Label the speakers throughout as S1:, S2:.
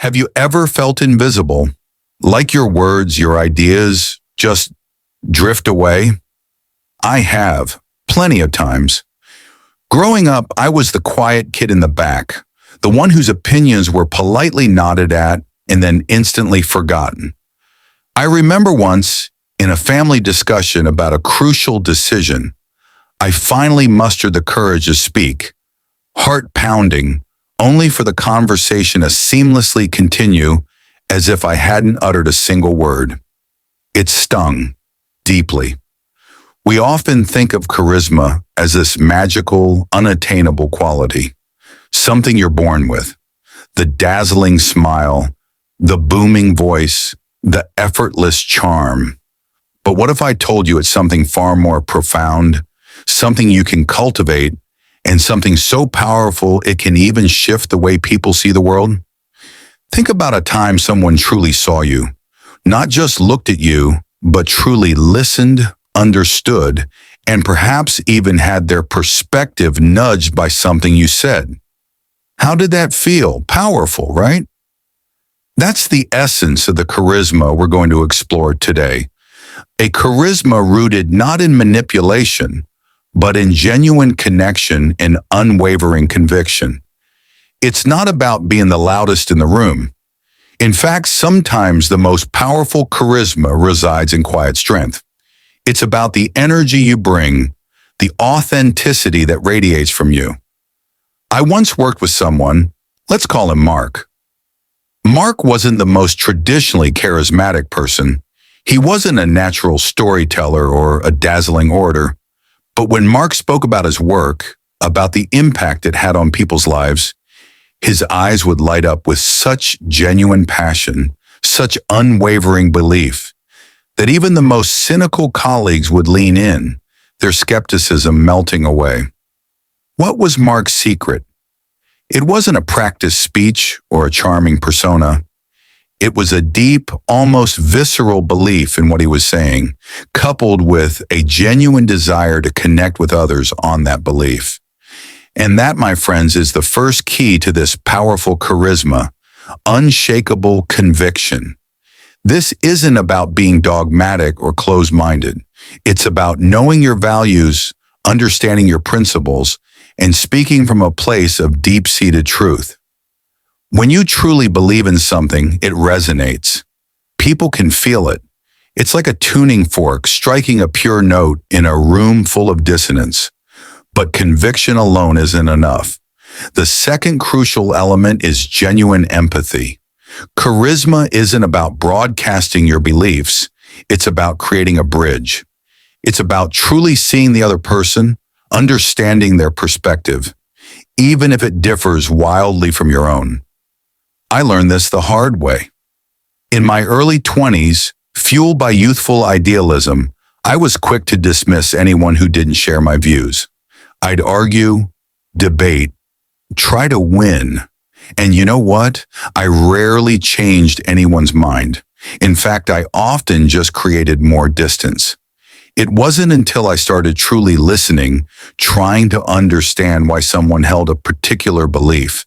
S1: Have you ever felt invisible? Like your words, your ideas just drift away? I have, plenty of times. Growing up, I was the quiet kid in the back, the one whose opinions were politely nodded at and then instantly forgotten. I remember once, in a family discussion about a crucial decision, I finally mustered the courage to speak, heart pounding, only for the conversation to seamlessly continue as if I hadn't uttered a single word. It stung deeply. We often think of charisma as this magical, unattainable quality, something you're born with. The dazzling smile, the booming voice, the effortless charm. But what if I told you it's something far more profound, something you can cultivate, and something so powerful it can even shift the way people see the world? Think about a time someone truly saw you, not just looked at you, but truly listened, understood, and perhaps even had their perspective nudged by something you said. How did that feel? Powerful, right? That's the essence of the charisma we're going to explore today. A charisma rooted not in manipulation, but in genuine connection and unwavering conviction. It's not about being the loudest in the room. In fact, sometimes the most powerful charisma resides in quiet strength. It's about the energy you bring, the authenticity that radiates from you. I once worked with someone, let's call him Mark. Mark wasn't the most traditionally charismatic person. He wasn't a natural storyteller or a dazzling orator. But when Mark spoke about his work, about the impact it had on people's lives, his eyes would light up with such genuine passion, such unwavering belief, that even the most cynical colleagues would lean in, their skepticism melting away. What was Mark's secret? It wasn't a practiced speech or a charming persona. It was a deep, almost visceral belief in what he was saying, coupled with a genuine desire to connect with others on that belief. And that, my friends, is the first key to this powerful charisma, unshakable conviction. This isn't about being dogmatic or closed-minded. It's about knowing your values, understanding your principles, and speaking from a place of deep-seated truth. When you truly believe in something, it resonates. People can feel it. It's like a tuning fork striking a pure note in a room full of dissonance. But conviction alone isn't enough. The second crucial element is genuine empathy. Charisma isn't about broadcasting your beliefs. It's about creating a bridge. It's about truly seeing the other person, understanding their perspective, even if it differs wildly from your own. I learned this the hard way. In my early 20s, fueled by youthful idealism, I was quick to dismiss anyone who didn't share my views. I'd argue, debate, try to win. And you know what? I rarely changed anyone's mind. In fact, I often just created more distance. It wasn't until I started truly listening, trying to understand why someone held a particular belief,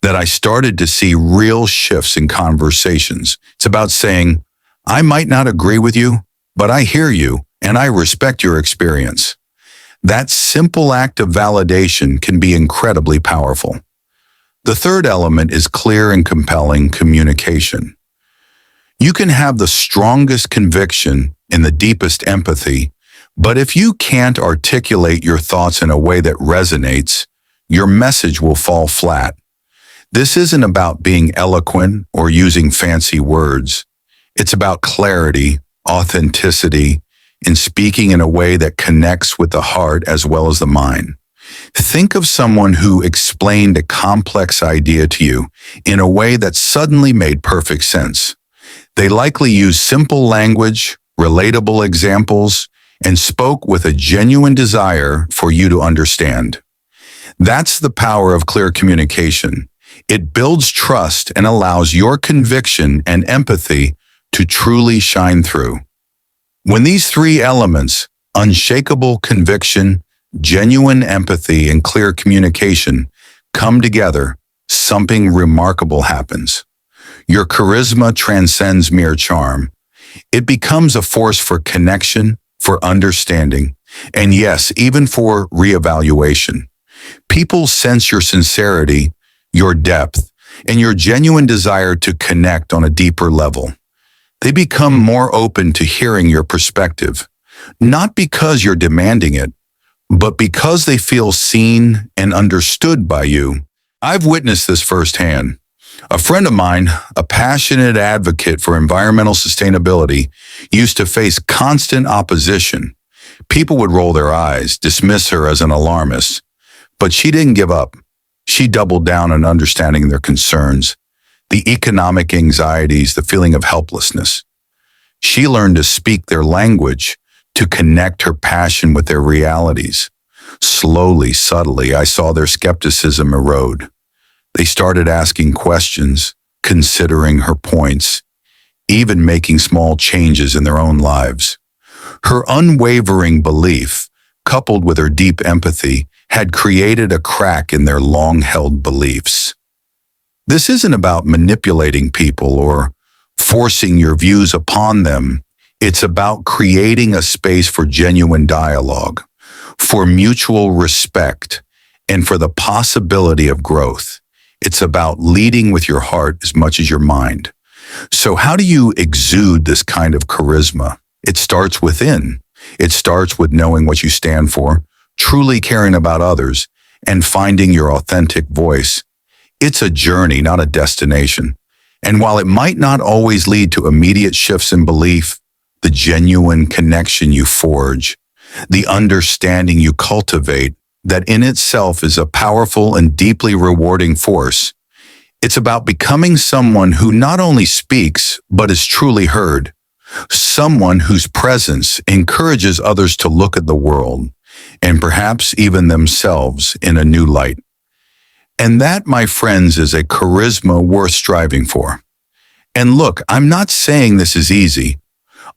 S1: that I started to see real shifts in conversations. It's about saying, I might not agree with you, but I hear you and I respect your experience. That simple act of validation can be incredibly powerful. The third element is clear and compelling communication. You can have the strongest conviction and the deepest empathy, but if you can't articulate your thoughts in a way that resonates, your message will fall flat. This isn't about being eloquent or using fancy words. It's about clarity, authenticity, and speaking in a way that connects with the heart as well as the mind. Think of someone who explained a complex idea to you in a way that suddenly made perfect sense. They likely used simple language, relatable examples, and spoke with a genuine desire for you to understand. That's the power of clear communication. It builds trust and allows your conviction and empathy to truly shine through. When these three elements, unshakable conviction, genuine empathy, and clear communication, come together, something remarkable happens. Your charisma transcends mere charm. It becomes a force for connection, for understanding, and yes, even for reevaluation. People sense your sincerity, your depth, and your genuine desire to connect on a deeper level. They become more open to hearing your perspective, not because you're demanding it, but because they feel seen and understood by you. I've witnessed this firsthand. A friend of mine, a passionate advocate for environmental sustainability, used to face constant opposition. People would roll their eyes, dismiss her as an alarmist, but she didn't give up. She doubled down on understanding their concerns, the economic anxieties, the feeling of helplessness. She learned to speak their language, to connect her passion with their realities. Slowly, subtly, I saw their skepticism erode. They started asking questions, considering her points, even making small changes in their own lives. Her unwavering belief, coupled with her deep empathy, had created a crack in their long-held beliefs. This isn't about manipulating people or forcing your views upon them. It's about creating a space for genuine dialogue, for mutual respect, and for the possibility of growth. It's about leading with your heart as much as your mind. So how do you exude this kind of charisma? It starts within. It starts with knowing what you stand for, truly caring about others, and finding your authentic voice. It's a journey, not a destination. And while it might not always lead to immediate shifts in belief, the genuine connection you forge, the understanding you cultivate, that in itself is a powerful and deeply rewarding force. It's about becoming someone who not only speaks, but is truly heard. Someone whose presence encourages others to look at the world, and perhaps even themselves, in a new light. And that, my friends, is a charisma worth striving for. And look, I'm not saying this is easy.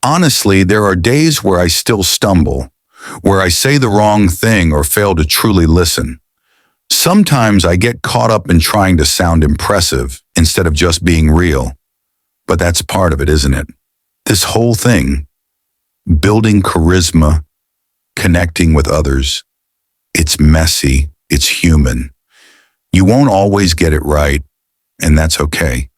S1: Honestly, there are days where I still stumble, where I say the wrong thing or fail to truly listen. Sometimes I get caught up in trying to sound impressive instead of just being real. But that's part of it, isn't it? This whole thing, building charisma, connecting with others, it's messy, it's human. You won't always get it right, and that's okay.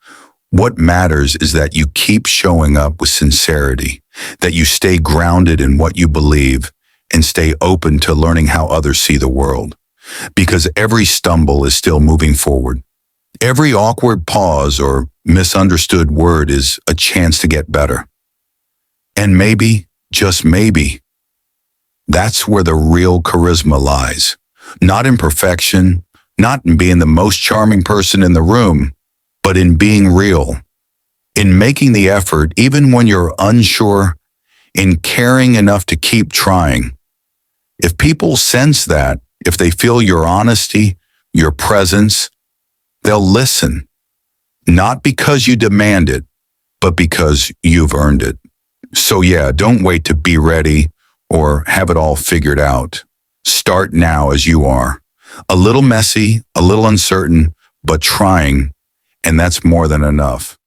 S1: What matters is that you keep showing up with sincerity, that you stay grounded in what you believe, and stay open to learning how others see the world. Because every stumble is still moving forward. Every awkward pause or misunderstood word is a chance to get better. And maybe, just maybe, that's where the real charisma lies. Not in perfection, not in being the most charming person in the room, but in being real, in making the effort even when you're unsure, in caring enough to keep trying. If people sense that, if they feel your honesty, your presence, they'll listen. Not because you demand it, but because you've earned it. So yeah, don't wait to be ready or have it all figured out. Start now as you are. A little messy, a little uncertain, but trying, and that's more than enough.